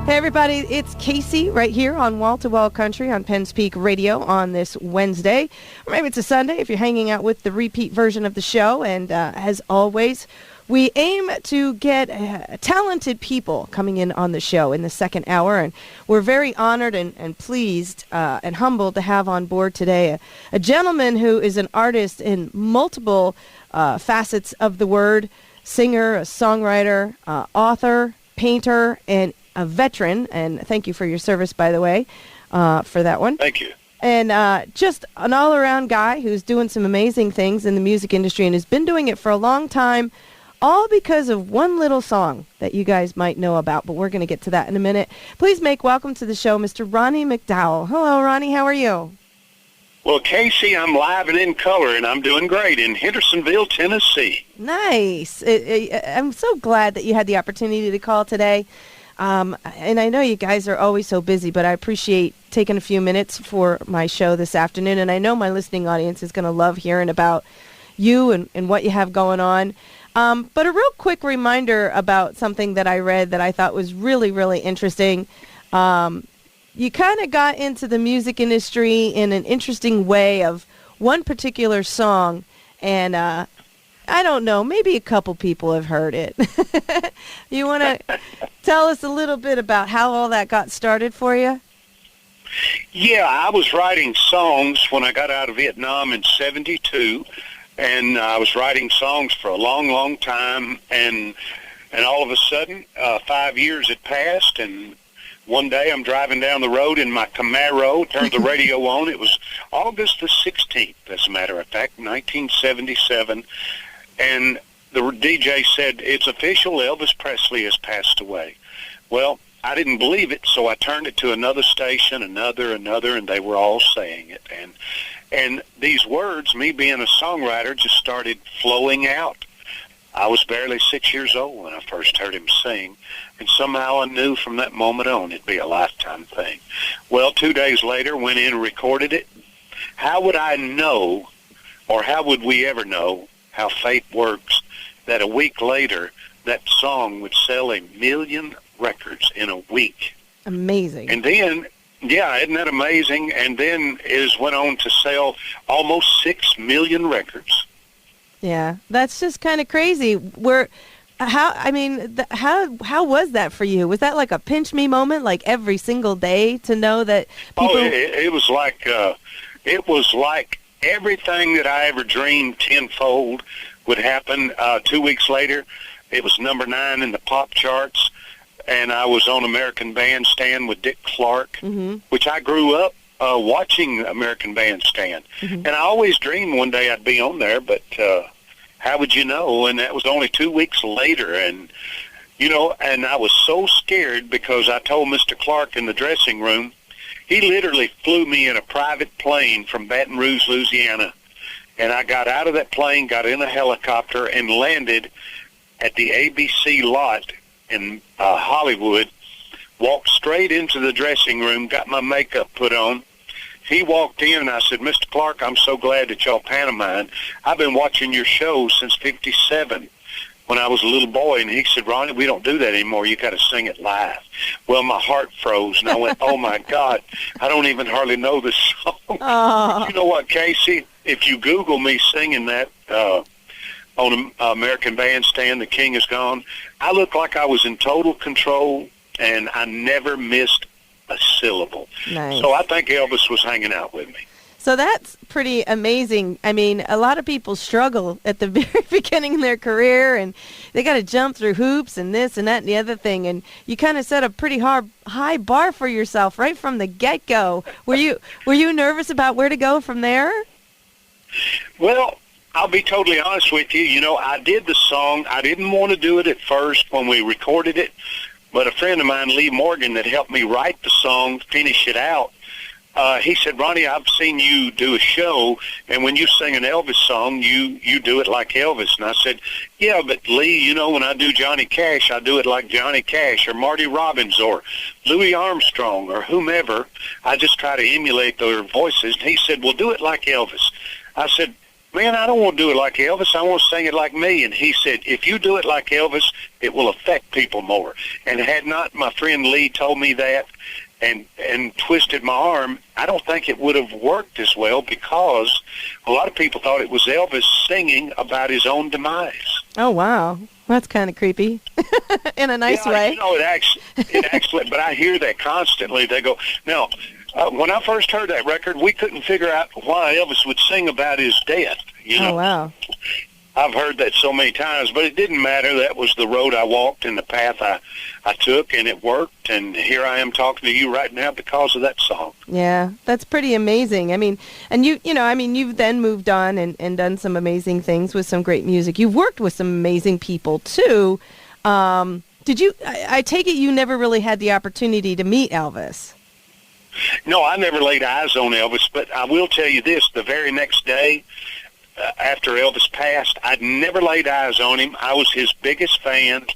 Hey everybody, it's Casey right here on Wall to Wall Country on Penn's Peak Radio on this Wednesday. Or maybe it's a Sunday if you're hanging out with the repeat version of the show. And as always, we aim to get talented people coming in on the show in the second hour. And we're very honored and pleased and humbled to have on board today a gentleman who is an artist in multiple facets of the word, singer, a songwriter, author, painter, and a veteran, and thank you for your service, by the way, for that one. Thank you. And just an all-around guy who's doing some amazing things in the music industry and has been doing it for a long time, all because of one little song that you guys might know about, but we're going to get to that in a minute. Please make welcome to the show Mr. Ronnie McDowell. Hello, Ronnie. How are you? Well, Casey, I'm live and in color, and I'm doing great in Hendersonville, Tennessee. Nice. I'm so glad that you had the opportunity to call today. And I know you guys are always so busy, but I appreciate taking a few minutes for my show this afternoon. And I know my listening audience is going to love hearing about you and what you have going on. But a real quick reminder about something that I read that I thought was really, really interesting. You kind of got into the music industry in an interesting way of one particular song. And I don't know, maybe a couple people have heard it. You want to tell us a little bit about how all that got started for you? Yeah, I was writing songs when I got out of Vietnam in 72, and I was writing songs for a long, long time, and all of a sudden, 5 years had passed, and one day I'm driving down the road in my Camaro, turned the radio on. It was August the 16th, as a matter of fact, 1977, and the DJ said, "It's official, Elvis Presley has passed away." Well, I didn't believe it, so I turned it to another station, another, and they were all saying it. And these words, me being a songwriter, just started flowing out. I was barely 6 years old when I first heard him sing, and somehow I knew from that moment on it'd be a lifetime thing. Well, 2 days later, went in and recorded it. How would I know, or how would we ever know how fate works, that a week later that song would sell 1 million records in a week? Amazing. And then, yeah, isn't that amazing? And then it went on to sell almost 6 million records. Yeah, that's just kind of crazy. How was that for you? Was that like a pinch me moment, like every single day to know that people... Oh, it was like everything that I ever dreamed tenfold would happen. 2 weeks later, it was number 9 in the pop charts, and I was on American Bandstand with Dick Clark, which I grew up watching American Bandstand. And I always dreamed one day I'd be on there, but how would you know? And that was only 2 weeks later, and and I was so scared because I told Mr. Clark in the dressing room, he literally flew me in a private plane from Baton Rouge, Louisiana, and I got out of that plane, got in a helicopter, and landed at the ABC lot in Hollywood, walked straight into the dressing room, got my makeup put on. He walked in, and I said, "Mr. Clark, I'm so glad that y'all pantomime. I've been watching your show since 57 when I was a little boy." And he said, "Ronnie, we don't do that anymore. You got to sing it live." Well, my heart froze, and I went, "Oh, my God, I don't even hardly know this song." You know what, Casey? If you Google me singing that on American Bandstand, The King Is Gone, I look like I was in total control, and I never missed a syllable. Nice. So I think Elvis was hanging out with me. So that's pretty amazing. I mean, a lot of people struggle at the very beginning of their career, and they got to jump through hoops and this and that and the other thing. And you kind of set a pretty high bar for yourself right from the get-go. Were you nervous about where to go from there? Well, I'll be totally honest with you. I did the song. I didn't want to do it at first when we recorded it, but a friend of mine, Lee Morgan, that helped me write the song, finish it out, he said, "Ronnie, I've seen you do a show, and when you sing an Elvis song, you do it like Elvis." And I said, "Yeah, but Lee, when I do Johnny Cash, I do it like Johnny Cash or Marty Robbins or Louis Armstrong or whomever. I just try to emulate their voices." And he said, "Well, do it like Elvis." I said, man, I don't want to do it like Elvis. I want to sing it like me. And he said, if you do it like Elvis, it will affect people more. And had not my friend Lee told me that and twisted my arm, I don't think it would have worked as well, because a lot of people thought it was Elvis singing about his own demise. Oh, wow. That's kind of creepy in a nice way. You know, it actually, but I hear that constantly. They go, now, when I first heard that record, we couldn't figure out why Elvis would sing about his death. You know? Oh, wow. I've heard that so many times, but it didn't matter. That was the road I walked and the path I took, and it worked. And here I am talking to you right now because of that song. Yeah, that's pretty amazing. I mean, and you've then moved on and done some amazing things with some great music. You've worked with some amazing people, too. Did you, I take it you never really had the opportunity to meet Elvis? No, I never laid eyes on Elvis, but I will tell you this, the very next day, after Elvis passed, I'd never laid eyes on him. I was his biggest fan.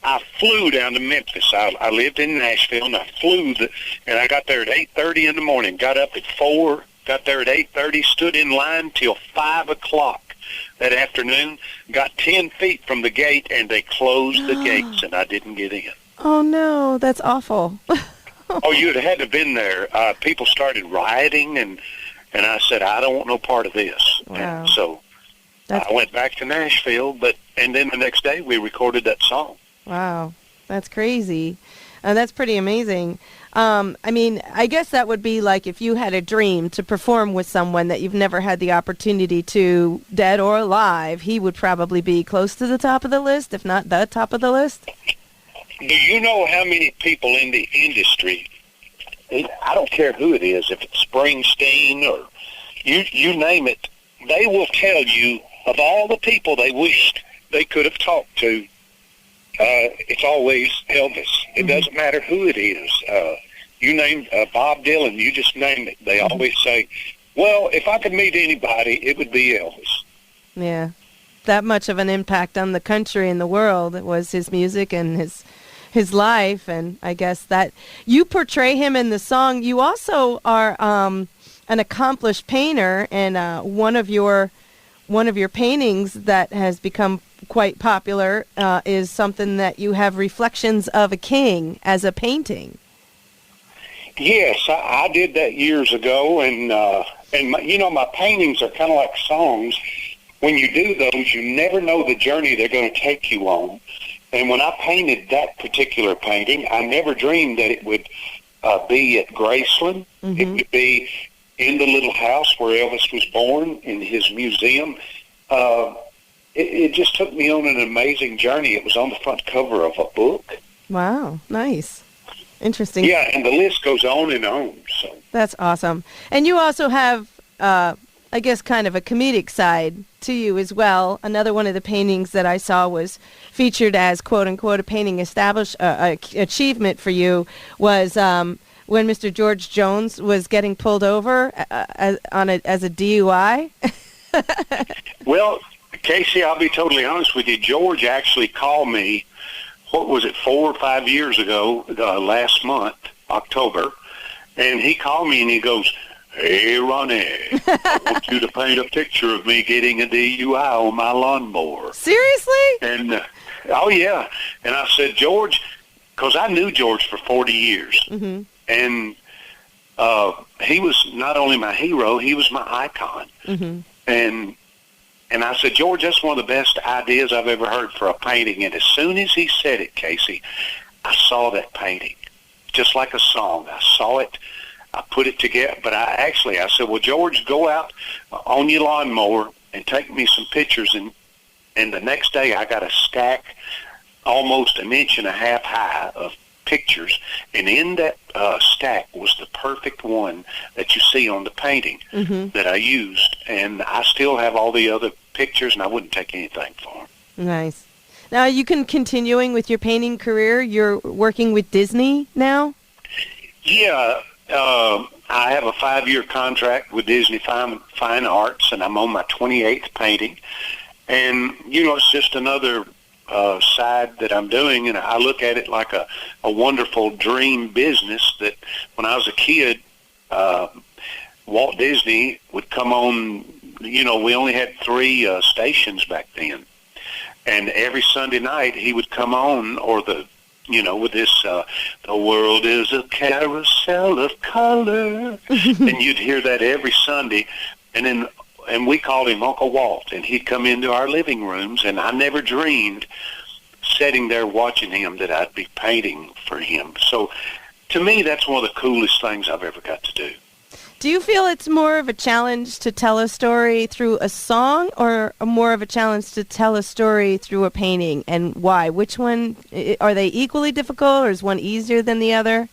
I flew down to Memphis. I lived in Nashville, and I flew, and I got there at 8:30 in the morning, got up at 4, got there at 8:30, stood in line till 5 o'clock that afternoon, got 10 feet from the gate, and they closed the gates, and I didn't get in. Oh, no, that's awful. Oh, you'd have had to have been there. People started rioting, and I said, I don't want no part of this. Wow. And so I went back to Nashville, and then the next day we recorded that song. Wow, that's crazy. That's pretty amazing. I mean, I guess that would be like if you had a dream to perform with someone that you've never had the opportunity to, dead or alive, he would probably be close to the top of the list, if not the top of the list. Do you know how many people in the industry, I don't care who it is, if it's Springsteen or you name it, they will tell you of all the people they wished they could have talked to, it's always Elvis. It doesn't matter who it is. You name Bob Dylan, you just name it. They always say, well, if I could meet anybody, it would be Elvis. Yeah, that much of an impact on the country and the world was his music and his life, and I guess that you portray him in the song. You also are an accomplished painter, and one of your paintings that has become quite popular is something that you have reflections of a king as a painting. Yes, I did that years ago, and my paintings are kind of like songs. When you do those, you never know the journey they're going to take you on. And when I painted that particular painting, I never dreamed that it would be at Graceland. Mm-hmm. It would be in the little house where Elvis was born, in his museum. It just took me on an amazing journey. It was on the front cover of a book. Wow, nice. Interesting. Yeah, and the list goes on and on. So that's awesome. And you also have, I guess, kind of a comedic side to you as well. Another one of the paintings that I saw was featured as, quote-unquote, a painting achievement for you was when Mr. George Jones was getting pulled over as a DUI. Well, Casey, I'll be totally honest with you. George actually called me, what was it, 4 or 5 years ago, last month, October, and he called me and he goes, "Hey, Ronnie, I want you to paint a picture of me getting a DUI on my lawnmower." Seriously? And, oh, yeah. And I said, George, because I knew George for 40 years. Mm-hmm. And he was not only my hero, he was my icon. Mm-hmm. And I said, George, that's one of the best ideas I've ever heard for a painting. And as soon as he said it, Casey, I saw that painting, just like a song. I saw it. I put it together. But I said, well, George, go out on your lawnmower and take me some pictures. And the next day I got a stack almost 1.5 inches high of pictures, and in that stack was the perfect one that you see on the painting that I used, and I still have all the other pictures, and I wouldn't take anything for them. Nice. Now, you can continuing with your painting career. You're working with Disney now? Yeah, I have a 5-year contract with Disney Fine Arts, and I'm on my 28th painting, and, it's just another side that I'm doing, and I look at it like a wonderful dream business that when I was a kid, Walt Disney would come on we only had 3 stations back then. And every Sunday night he would come on, or with this, the world is a carousel of color. And you'd hear that every Sunday. And we called him Uncle Walt, and he'd come into our living rooms, and I never dreamed, sitting there watching him, that I'd be painting for him. So to me, that's one of the coolest things I've ever got to do. Do you feel it's more of a challenge to tell a story through a song, or more of a challenge to tell a story through a painting, and why? Which one, are they equally difficult, or is one easier than the other?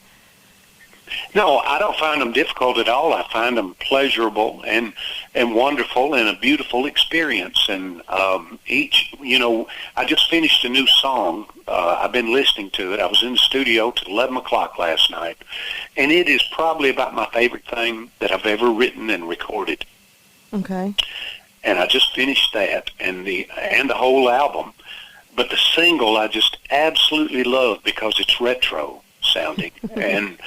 No, I don't find them difficult at all. I find them pleasurable and wonderful, and a beautiful experience. And each, I just finished a new song. I've been listening to it. I was in the studio till 11 o'clock last night, and it is probably about my favorite thing that I've ever written and recorded. Okay. And I just finished that, and the whole album. But the single I just absolutely love because it's retro sounding. And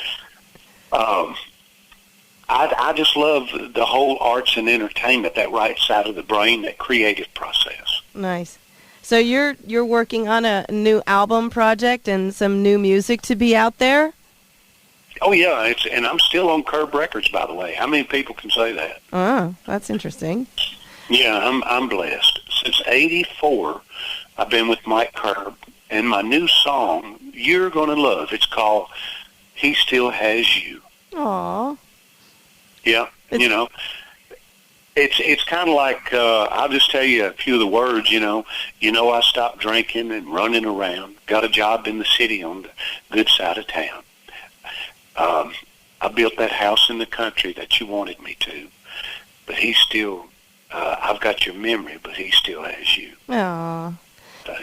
I just love the whole arts and entertainment, that right side of the brain, that creative process. Nice. So you're working on a new album project and some new music to be out there? Oh yeah, and I'm still on Curb Records, by the way. How many people can say that? Oh, that's interesting. Yeah, I'm blessed. Since '84, I've been with Mike Curb, and my new song you're gonna love. It's called "He Still Has You." Aw. Yeah, it's kind of like, I'll just tell you a few of the words, I stopped drinking and running around, got a job in the city on the good side of town. I built that house in the country that you wanted me to, but he still, I've got your memory, but he still has you. Aw.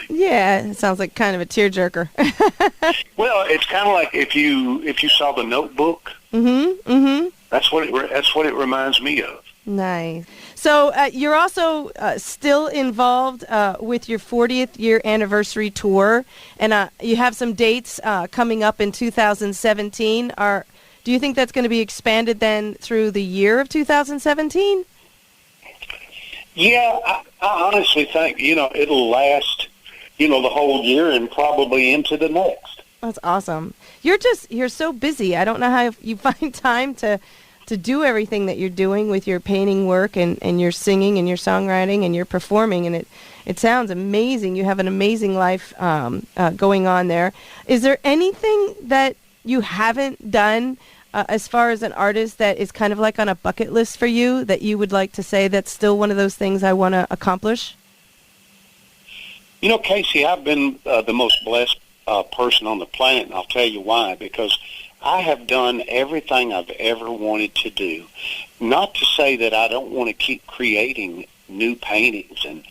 Yeah, it sounds like kind of a tearjerker. Well, it's kind of like if you saw The Notebook. Mm-hmm. Mm-hmm. That's what it reminds me of. Nice. So you're also still involved with your 40th year anniversary tour, and you have some dates coming up in 2017. Do you think that's going to be expanded then through the year of 2017? Yeah, I honestly think it'll last the whole year and probably into the next. That's awesome. You're so busy. I don't know how you find time to do everything that you're doing with your painting work and your singing and your songwriting and your performing, and it sounds amazing. You have an amazing life going on there. Is there anything that you haven't done as far as an artist that is kind of like on a bucket list for you that you would like to say that's still one of those things I want to accomplish? Casey, I've been the most blessed person on the planet, and I'll tell you why. Because I have done everything I've ever wanted to do. Not to say that I don't want to keep creating new paintings and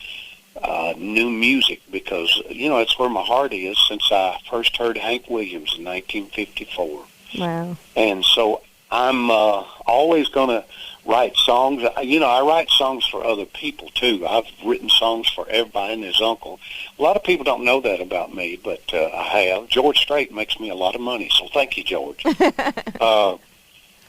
new music, because, it's where my heart is since I first heard Hank Williams in 1954. Wow. And so I'm always going to write songs. I write songs for other people, too. I've written songs for everybody and his uncle. A lot of people don't know that about me, but I have. George Strait makes me a lot of money, so thank you, George.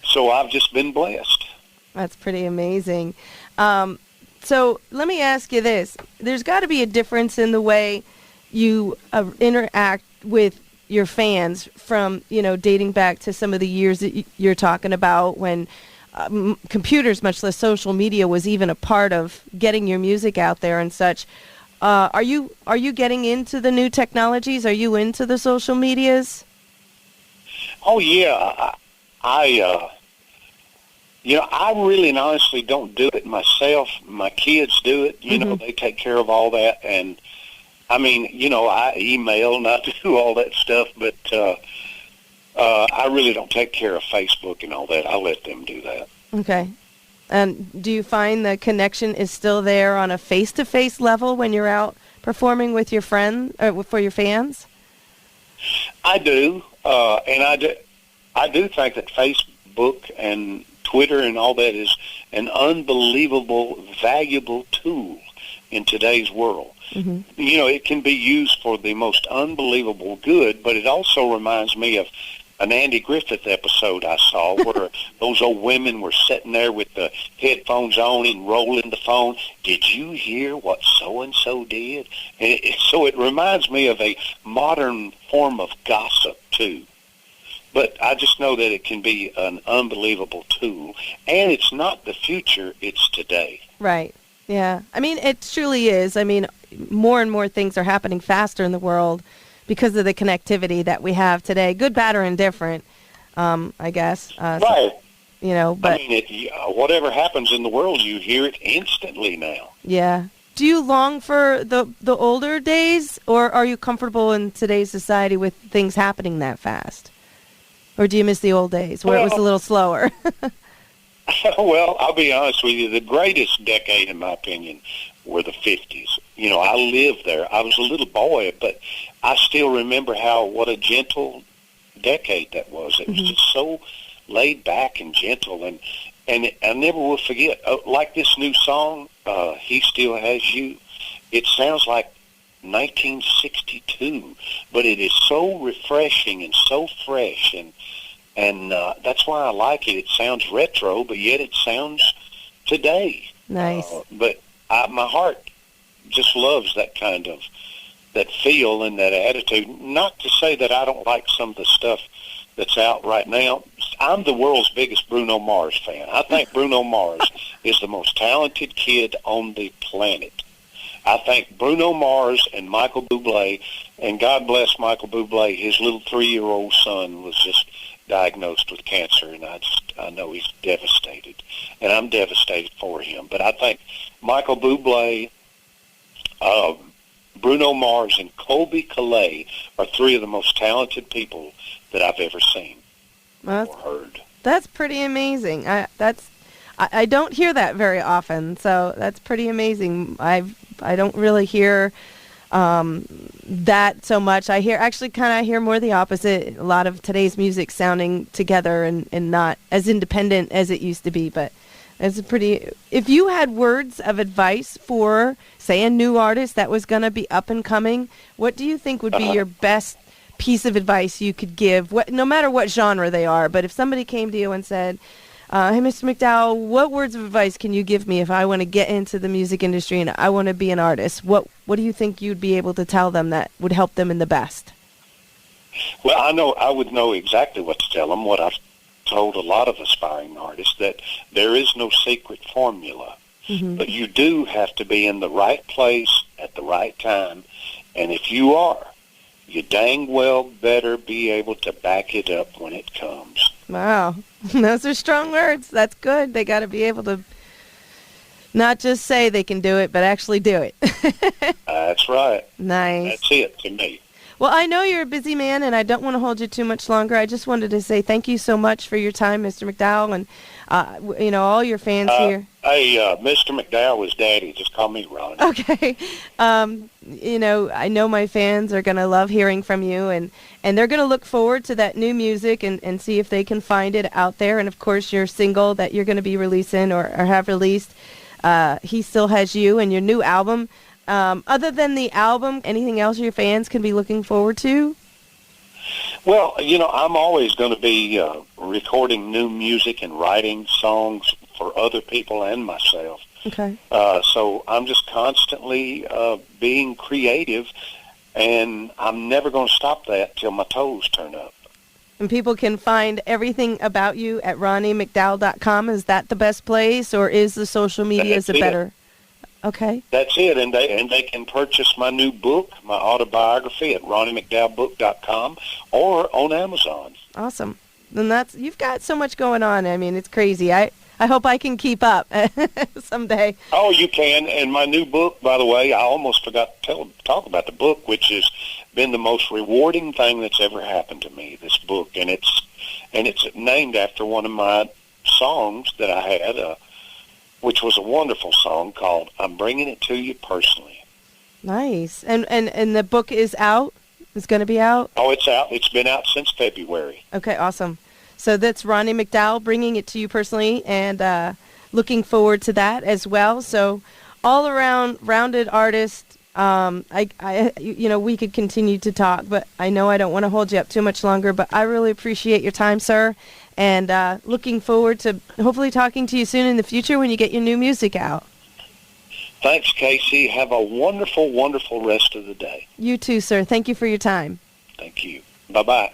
So I've just been blessed. That's pretty amazing. So let me ask you this. There's got to be a difference in the way you interact with your fans from, dating back to some of the years that you're talking about when computers, much less social media, was even a part of getting your music out there and such. Are you getting into the new technologies? Are you into the social medias? Oh yeah, I really and honestly don't do it myself. My kids do it. They take care of all that, and I email and I do all that stuff, but I really don't take care of Facebook and all that. I let them do that. Okay. And do you find the connection is still there on a face-to-face level when you're out performing with your friends or for your fans? I do, and I do think that Facebook and Twitter and all that is an unbelievable, valuable tool in today's world. Mm-hmm. It can be used for the most unbelievable good, but it also reminds me of an Andy Griffith episode I saw where those old women were sitting there with the headphones on and rolling the phone. Did you hear what so-and-so did? So it reminds me of a modern form of gossip, too. But I just know that it can be an unbelievable tool. And it's not the future, it's today. Right. Yeah. I mean, it truly is. I mean, more and more things are happening faster in the world because of the connectivity that we have today. Good, bad, or indifferent, I guess. Right. So, you know, but... I mean, whatever happens in the world, you hear it instantly now. Yeah. Do you long for the older days, or are you comfortable in today's society with things happening that fast? Or do you miss the old days where it was a little slower? Well, I'll be honest with you. The greatest decade, in my opinion, were the 50s. You know, I lived there. I was a little boy, but I still remember what a gentle decade that was. It was just so laid back and gentle, and I never will forget. Like this new song, "He Still Has You." It sounds like 1962, but it is so refreshing and so fresh, and that's why I like it. It sounds retro, but yet it sounds today. Nice. But my heart just loves that kind of that feel and that attitude. Not to say that I don't like some of the stuff that's out right now. I'm the world's biggest Bruno Mars fan. I think Bruno Mars is the most talented kid on the planet. I think Bruno Mars and Michael Bublé, and God bless Michael Bublé, his little 3-year-old son was just diagnosed with cancer, and I know he's devastated, and I'm devastated for him. But I think Michael Bublé, Bruno Mars, and Colby Calais are 3 of the most talented people that I've ever seen or heard. That's pretty amazing. I don't hear that very often, so that's pretty amazing. I don't really hear that so much. I hear more the opposite. A lot of today's music sounding together and not as independent as it used to be. But it's if you had words of advice for, say, a new artist that was going to be up and coming, what do you think would be your best piece of advice you could give, no matter what genre they are? But if somebody came to you and said, hey, Mr. McDowell, what words of advice can you give me if I want to get into the music industry and I want to be an artist? What do you think you'd be able to tell them that would help them in the best? Well, I would know exactly what to tell them, what I've told a lot of aspiring artists, that there is no secret formula. But you do have to be in the right place at the right time. And if you are, you dang well better be able to back it up when it comes. Wow. Those are strong words. That's good. They got to be able to not just say they can do it, but actually do it. That's right. Nice. That's it to me. Well, I know you're a busy man, and I don't want to hold you too much longer. I just wanted to say thank you so much for your time, Mr. McDowell, and all your fans here. Hey, Mr. McDowell is Daddy. Just call me Ronnie. Okay. I know my fans are going to love hearing from you, and they're going to look forward to that new music and see if they can find it out there. And, of course, your single that you're going to be releasing or have released, He Still Has You, and your new album. Other than the album, anything else your fans can be looking forward to? Well, I'm always going to be recording new music and writing songs for other people and myself. Okay. So I'm just constantly being creative, and I'm never going to stop that till my toes turn up. And people can find everything about you at RonnieMcDowell.com. Is that the best place, or is the social media better? Okay. That's it, and they can purchase my new book, my autobiography, at RonnieMcDowellBook.com or on Amazon. Awesome. And you've got so much going on. I mean, it's crazy. I hope I can keep up someday. Oh, you can. And my new book, by the way, I almost forgot to talk about the book, which has been the most rewarding thing that's ever happened to me. This book, and it's named after one of my songs that I had. Which was a wonderful song called I'm Bringing It to You Personally. Nice. And the book is out? It's going to be out? Oh, it's out. It's been out since February. Okay, awesome. So that's Ronnie McDowell, Bringing It to You Personally, and looking forward to that as well. So all-around rounded artist, We could continue to talk, but I know I don't want to hold you up too much longer. But I really appreciate your time, sir, and looking forward to hopefully talking to you soon in the future when you get your new music out. Thanks, Casey. Have a wonderful, wonderful rest of the day. You too, sir. Thank you for your time. Thank you. Bye-bye.